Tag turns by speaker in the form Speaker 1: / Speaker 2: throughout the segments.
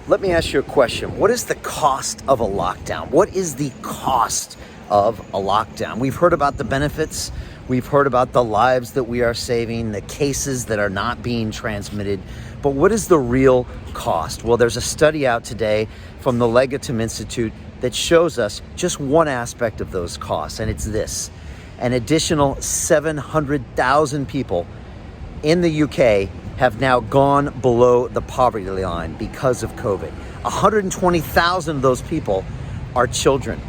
Speaker 1: Let me ask you a question. What is the cost of a lockdown? What is the cost of a lockdown? We've heard about the benefits. We've heard about the lives that we are saving, the cases that are not being transmitted. But what is the real cost? Well, there's a study out today from the Legatum Institute that shows us just one aspect of those costs, and it's this. An additional 700,000 people in the UK have now gone below the poverty line because of COVID. 120,000 of those people are children.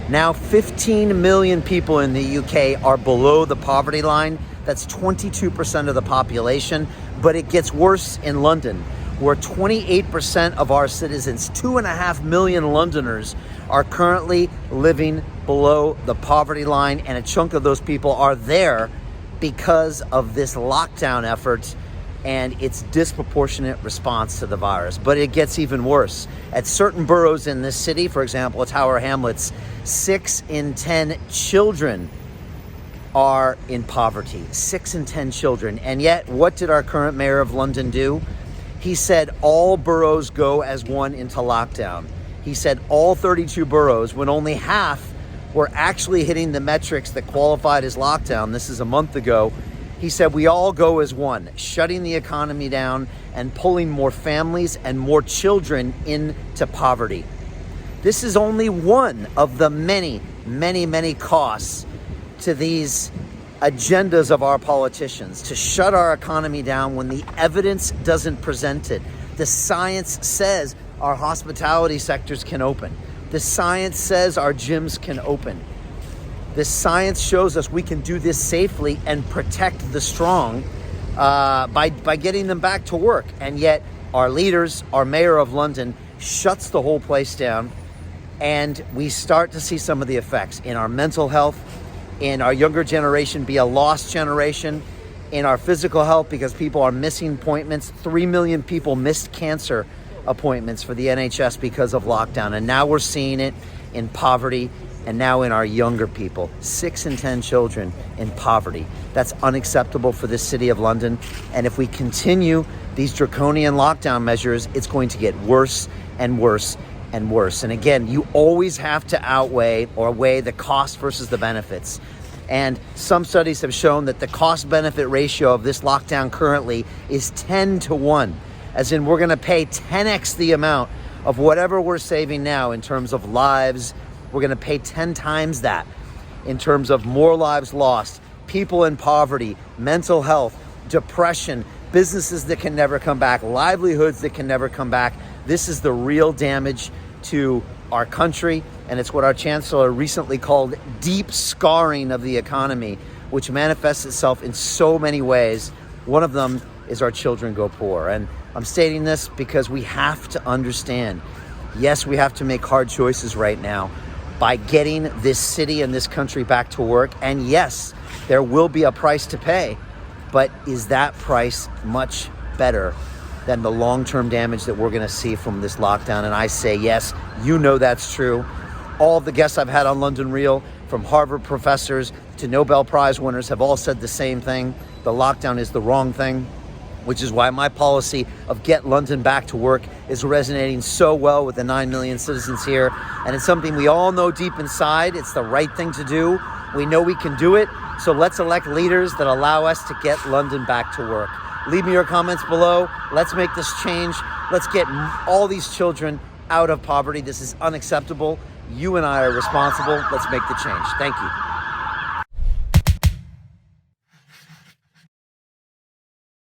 Speaker 1: Now 15 million people in the UK are below the poverty line. That's 22% of the population, but it gets worse in London, where 28% of our citizens, 2.5 million Londoners, are currently living below the poverty line, and a chunk of those people are there because of this lockdown effort and its disproportionate response to the virus. But it gets even worse. At certain boroughs in this city, for example, Tower Hamlets, 6 in 10 children are in poverty. 6 in 10 children. And yet, what did our current mayor of London do? He said all boroughs go as one into lockdown. He said all 32 boroughs, when only half were actually hitting the metrics that qualified as lockdown. This is a month ago. He said we all go as one, shutting the economy down and pulling more families and more children into poverty. This is only one of the many, many, many costs to these agendas of our politicians to shut our economy down when the evidence doesn't present it. The science says our hospitality sectors can open. The science says our gyms can open. The science shows us we can do this safely and protect the strong by getting them back to work. And yet our leaders, our mayor of London, shuts the whole place down, and we start to see some of the effects in our mental health, in our younger generation be a lost generation, in our physical health because people are missing appointments. 3 million people missed cancer appointments for the NHS because of lockdown. And now we're seeing it in poverty, and now in our younger people. 6 in 10 children in poverty. That's unacceptable for this city of London. And if we continue these draconian lockdown measures, it's going to get worse and worse and worse. And again, you always have to weigh the cost versus the benefits. And some studies have shown that the cost-benefit ratio of this lockdown currently is 10 to 1. As in, we're going to pay 10x the amount of whatever we're saving now in terms of lives. We're going to pay 10 times that in terms of more lives lost, people in poverty, mental health, depression, businesses that can never come back, livelihoods that can never come back. This is the real damage to our country, and it's what our chancellor recently called deep scarring of the economy, which manifests itself in so many ways. One of them is our children go poor. And I'm stating this because we have to understand, yes, we have to make hard choices right now by getting this city and this country back to work. And yes, there will be a price to pay, but is that price much better than the long-term damage that we're going to see from this lockdown? And I say yes, you know that's true. All of the guests I've had on London Real, from Harvard professors to Nobel Prize winners, have all said the same thing. The lockdown is the wrong thing, which is why my policy of get London back to work is resonating so well with the 9 million citizens here. And it's something we all know deep inside. It's the right thing to do. We know we can do it. So let's elect leaders that allow us to get London back to work. Leave me your comments below. Let's make this change. Let's get all these children out of poverty. This is unacceptable. You and I are responsible. Let's make the change. Thank you.